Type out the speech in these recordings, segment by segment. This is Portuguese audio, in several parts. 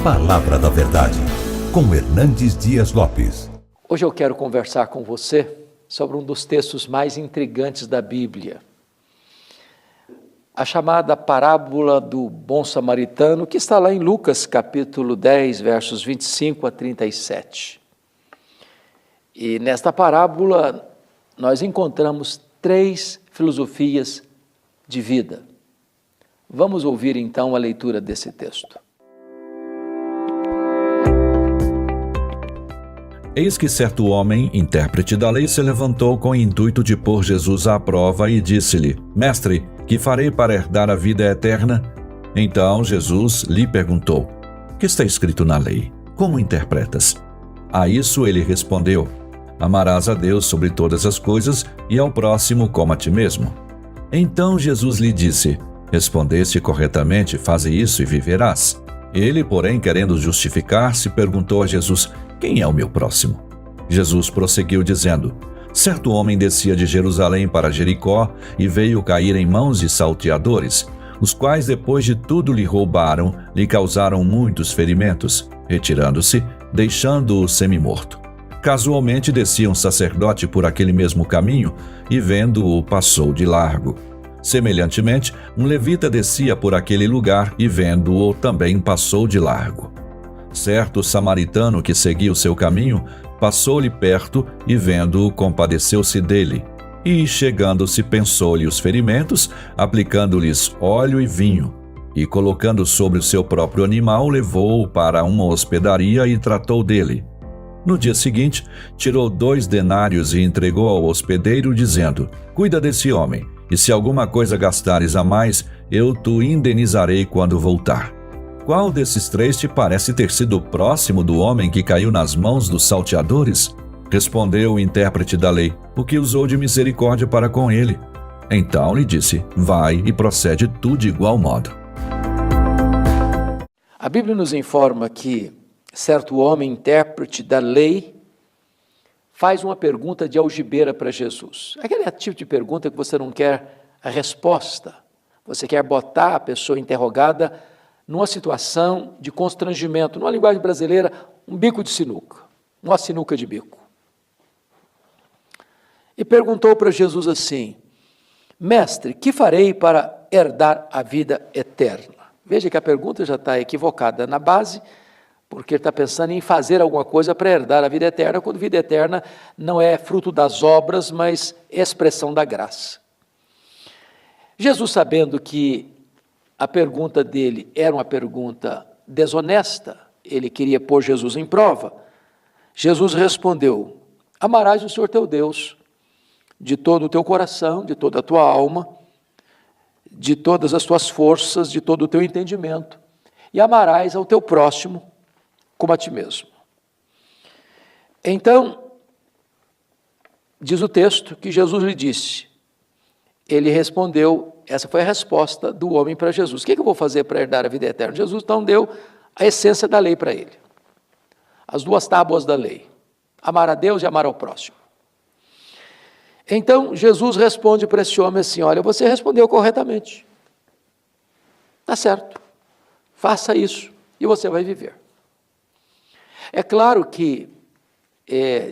Palavra da Verdade, com Hernandes Dias Lopes. Hoje eu quero conversar com você sobre um dos textos mais intrigantes da Bíblia. A chamada parábola do bom samaritano, que está lá em Lucas capítulo 10, versos 25 a 37. E nesta parábola nós encontramos 3 filosofias de vida. Vamos ouvir então a leitura desse texto. Eis que certo homem, intérprete da lei, se levantou com o intuito de pôr Jesus à prova e disse-lhe: Mestre, que farei para herdar a vida eterna? Então Jesus lhe perguntou: Que está escrito na lei? Como interpretas? A isso ele respondeu: Amarás a Deus sobre todas as coisas e ao próximo como a ti mesmo. Então Jesus lhe disse: Respondeste corretamente, faze isso e viverás. Ele, porém, querendo justificar-se, perguntou a Jesus: Quem é o meu próximo? Jesus prosseguiu dizendo: Certo homem descia de Jerusalém para Jericó e veio cair em mãos de salteadores, os quais, depois de tudo lhe roubaram, lhe causaram muitos ferimentos, retirando-se, deixando-o semi-morto. Casualmente descia um sacerdote por aquele mesmo caminho e, vendo-o, passou de largo. Semelhantemente, um levita descia por aquele lugar e, vendo-o, também passou de largo. Certo samaritano que seguia o seu caminho, passou-lhe perto e, vendo-o, compadeceu-se dele. E, chegando-se, pensou-lhe os ferimentos, aplicando-lhes óleo e vinho. E, colocando sobre o seu próprio animal, levou-o para uma hospedaria e tratou dele. No dia seguinte, tirou 2 denários e entregou ao hospedeiro, dizendo: Cuida desse homem, e se alguma coisa gastares a mais, eu te indenizarei quando voltar. Qual desses 3 te parece ter sido próximo do homem que caiu nas mãos dos salteadores? Respondeu o intérprete da lei: O que usou de misericórdia para com ele. Então lhe disse: Vai e procede tu de igual modo. A Bíblia nos informa que certo homem, intérprete da lei, faz uma pergunta de algibeira para Jesus. Aquele tipo de pergunta que você não quer a resposta. Você quer botar a pessoa interrogada numa situação de constrangimento. Numa linguagem brasileira, um bico de sinuca. Uma sinuca de bico. E perguntou para Jesus assim: Mestre, que farei para herdar a vida eterna? Veja que a pergunta já está equivocada na base, porque ele está pensando em fazer alguma coisa para herdar a vida eterna, quando vida eterna não é fruto das obras, mas expressão da graça. Jesus, sabendo que a pergunta dele era uma pergunta desonesta, ele queria pôr Jesus em prova, Jesus respondeu: Amarás o Senhor teu Deus de todo o teu coração, de toda a tua alma, de todas as tuas forças, de todo o teu entendimento, e amarás ao teu próximo como a ti mesmo. Então, diz o texto que Jesus lhe disse, ele respondeu, essa foi a resposta do homem para Jesus: O que eu vou fazer para herdar a vida eterna? Jesus então deu a essência da lei para ele, as 2 tábuas da lei: amar a Deus e amar ao próximo. Então Jesus responde para esse homem assim: Olha, você respondeu corretamente, está certo, faça isso e você vai viver. É claro que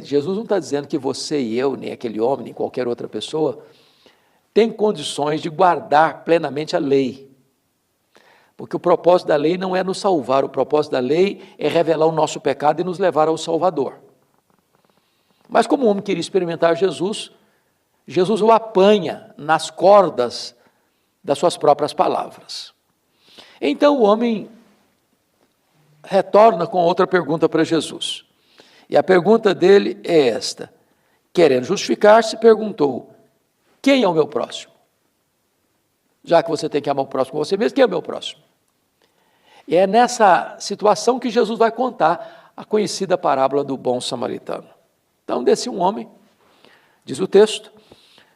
Jesus não está dizendo que você e eu, nem aquele homem, nem qualquer outra pessoa, tem condições de guardar plenamente a lei. Porque o propósito da lei não é nos salvar, o propósito da lei é revelar o nosso pecado e nos levar ao Salvador. Mas como o homem queria experimentar Jesus, Jesus o apanha nas cordas das suas próprias palavras. Então o homem retorna com outra pergunta para Jesus. E a pergunta dele é esta: querendo justificar-se, perguntou: Quem é o meu próximo? Já que você tem que amar o próximo como você mesmo, quem é o meu próximo? E é nessa situação que Jesus vai contar a conhecida parábola do bom samaritano. Então desce um homem, diz o texto,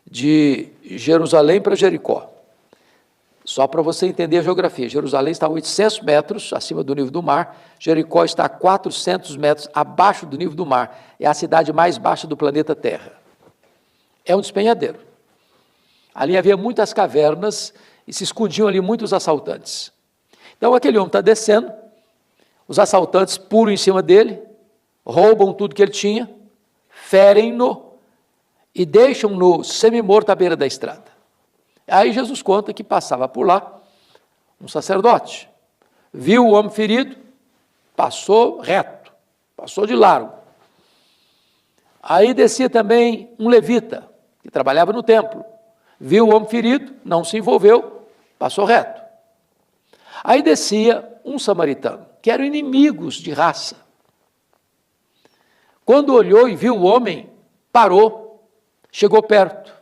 de Jerusalém para Jericó. Só para você entender a geografia, Jerusalém está a 800 metros acima do nível do mar, Jericó está a 400 metros abaixo do nível do mar, é a cidade mais baixa do planeta Terra. É um despenhadeiro. Ali havia muitas cavernas e se escondiam ali muitos assaltantes. Então aquele homem está descendo, Os assaltantes pulam em cima dele, roubam tudo que ele tinha, ferem-no e deixam-no semi-morto à beira da estrada. Aí Jesus conta que passava por lá um sacerdote, viu o homem ferido, passou reto, passou de largo. Aí descia também um levita, que trabalhava no templo, viu o homem ferido, não se envolveu, passou reto. Aí descia um samaritano, que eram inimigos de raça. Quando olhou e viu o homem, parou, chegou perto,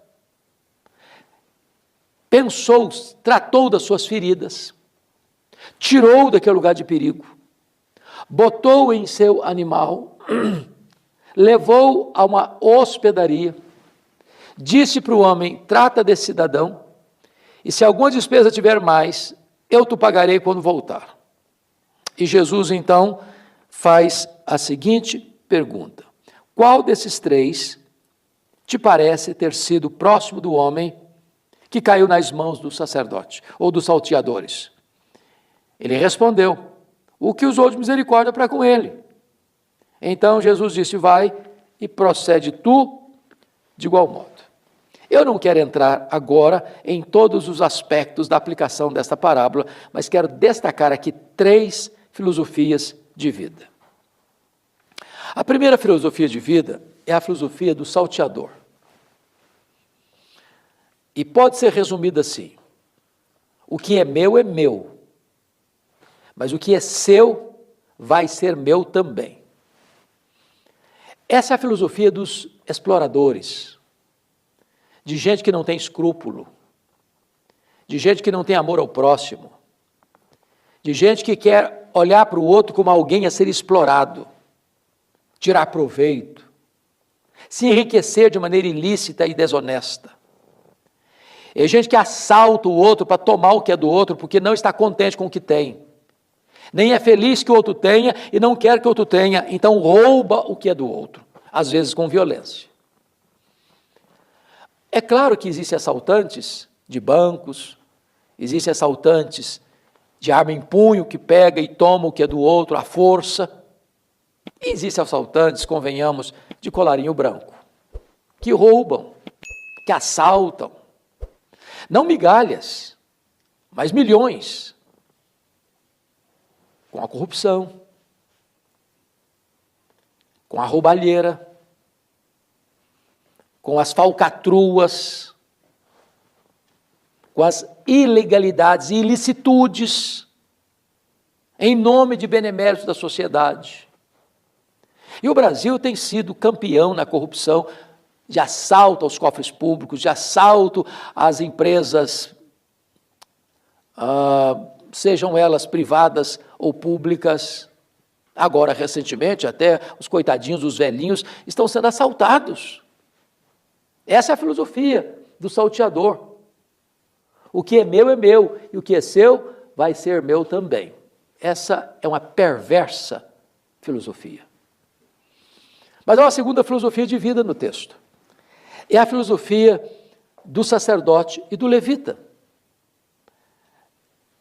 pensou, tratou das suas feridas, tirou daquele lugar de perigo, botou em seu animal, levou a uma hospedaria, disse para o homem, trata desse cidadão, e se alguma despesa tiver mais, eu te pagarei quando voltar. E Jesus, então, faz a seguinte pergunta: qual desses três te parece ter sido próximo do homem que caiu nas mãos do sacerdote, ou dos salteadores? Ele respondeu, o que usou de misericórdia para com ele. Então Jesus disse, vai e procede tu de igual modo. Eu não quero entrar agora em todos os aspectos da aplicação desta parábola, mas quero destacar aqui 3 filosofias de vida. A primeira filosofia de vida é a filosofia do salteador. E pode ser resumida assim: o que é meu, mas o que é seu vai ser meu também. Essa é a filosofia dos exploradores, de gente que não tem escrúpulo, de gente que não tem amor ao próximo, de gente que quer olhar para o outro como alguém a ser explorado, tirar proveito, se enriquecer de maneira ilícita e desonesta. É gente que assalta o outro para tomar o que é do outro, porque não está contente com o que tem. Nem é feliz que o outro tenha e não quer que o outro tenha, então rouba o que é do outro, às vezes com violência. É claro que existem assaltantes de bancos, existem assaltantes de arma em punho que pega e toma o que é do outro à força. E existem assaltantes, convenhamos, de colarinho branco, que roubam, que assaltam. Não migalhas, mas milhões, com a corrupção, com a roubalheira, com as falcatruas, com as ilegalidades e ilicitudes, em nome de beneméritos da sociedade. E o Brasil tem sido campeão na corrupção, de assalto aos cofres públicos, de assalto às empresas, sejam elas privadas ou públicas. Agora, recentemente, até os coitadinhos, os velhinhos, estão sendo assaltados. Essa é a filosofia do salteador. O que é meu, e o que é seu vai ser meu também. Essa é uma perversa filosofia. Mas há uma segunda filosofia de vida no texto. É a filosofia do sacerdote e do levita.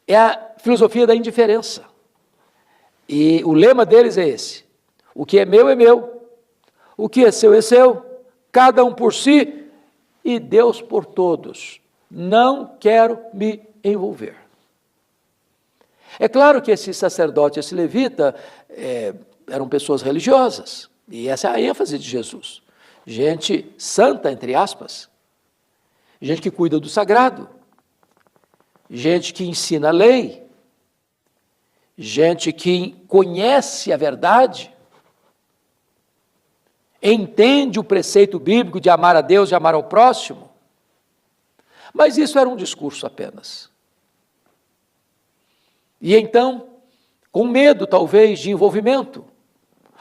É a filosofia da indiferença. E o lema deles é esse: o que é meu, o que é seu, cada um por si e Deus por todos. Não quero me envolver. É claro que esse sacerdote, esse levita, eram pessoas religiosas, e essa é a ênfase de Jesus. Gente santa, entre aspas, gente que cuida do sagrado, gente que ensina a lei, gente que conhece a verdade, entende o preceito bíblico de amar a Deus e amar ao próximo, mas isso era um discurso apenas. E então, com medo talvez de envolvimento,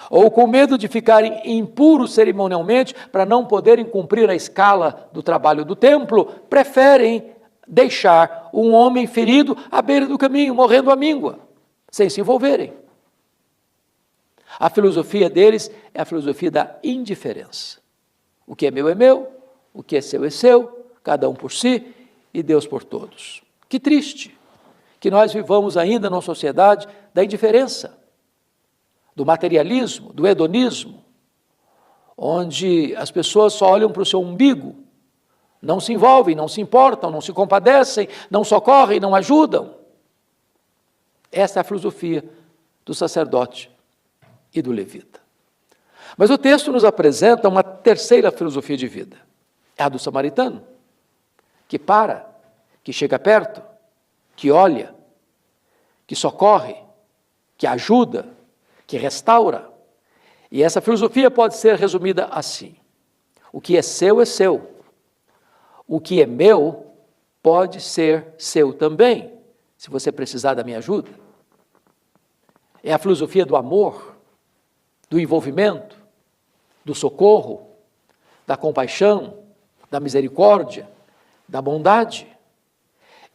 ou com medo de ficarem impuros cerimonialmente para não poderem cumprir a escala do trabalho do templo, preferem deixar um homem ferido à beira do caminho, morrendo à míngua, sem se envolverem. A filosofia deles é a filosofia da indiferença. O que é meu, o que é seu, cada um por si e Deus por todos. Que triste que nós vivamos ainda numa sociedade da indiferença, do materialismo, do hedonismo, onde as pessoas só olham para o seu umbigo, não se envolvem, não se importam, não se compadecem, não socorrem, não ajudam. Essa é a filosofia do sacerdote e do levita. Mas o texto nos apresenta uma terceira filosofia de vida, é a do samaritano, que para, que chega perto, que olha, que socorre, que ajuda, que restaura. E essa filosofia pode ser resumida assim: o que é seu é seu, o que é meu pode ser seu também, se você precisar da minha ajuda. É a filosofia do amor, do envolvimento, do socorro, da compaixão, da misericórdia, da bondade.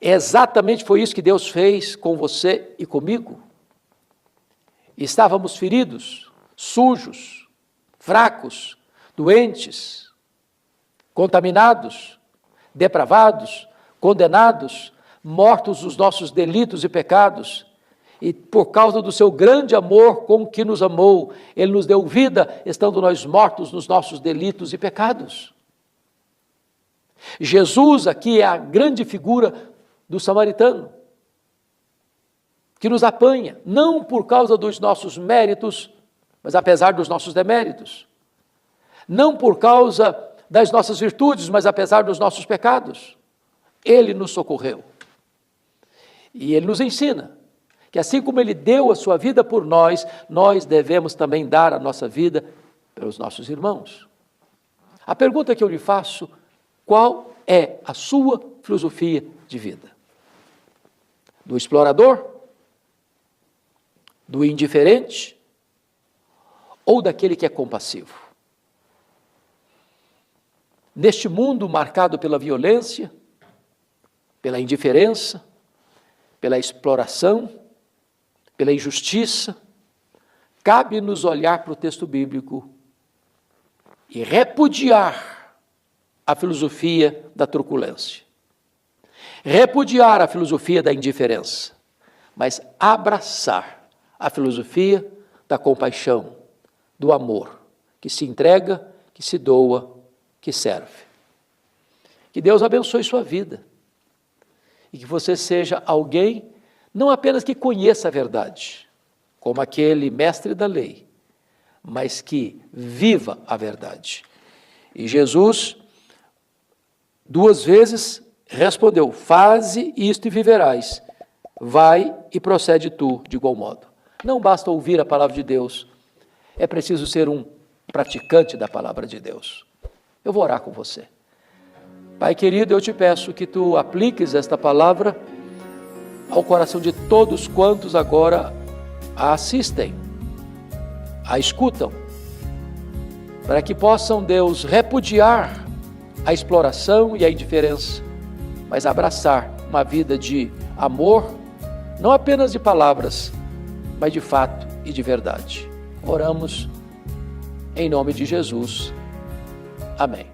Exatamente foi isso que Deus fez com você e comigo. Estávamos feridos, sujos, fracos, doentes, contaminados, depravados, condenados, mortos dos nossos delitos e pecados. E por causa do seu grande amor com que nos amou, Ele nos deu vida, estando nós mortos nos nossos delitos e pecados. Jesus aqui é a grande figura do samaritano, que nos apanha, não por causa dos nossos méritos, mas apesar dos nossos deméritos. Não por causa das nossas virtudes, mas apesar dos nossos pecados. Ele nos socorreu. E Ele nos ensina que assim como Ele deu a sua vida por nós, nós devemos também dar a nossa vida pelos nossos irmãos. A pergunta que eu lhe faço: qual é a sua filosofia de vida? Do explorador? Do indiferente? Ou daquele que é compassivo? Neste mundo marcado pela violência, pela indiferença, pela exploração, pela injustiça, cabe-nos olhar para o texto bíblico e repudiar a filosofia da truculência, repudiar a filosofia da indiferença, mas abraçar a filosofia da compaixão, do amor, que se entrega, que se doa, que serve. Que Deus abençoe sua vida e que você seja alguém não apenas que conheça a verdade, como aquele mestre da lei, mas que viva a verdade. E Jesus 2 vezes respondeu: faze isto e viverás. Vai e procede tu de igual modo. Não basta ouvir a palavra de Deus, é preciso ser um praticante da palavra de Deus. Eu vou orar com você. Pai querido, eu te peço que tu apliques esta palavra ao coração de todos quantos agora a assistem, a escutam, para que possam, Deus, repudiar a exploração e a indiferença, mas abraçar uma vida de amor, não apenas de palavras, mas de fato e de verdade. Oramos em nome de Jesus. Amém.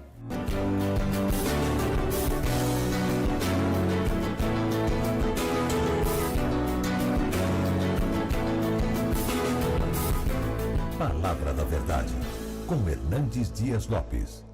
Palavra da Verdade, com Hernandes Dias Lopes.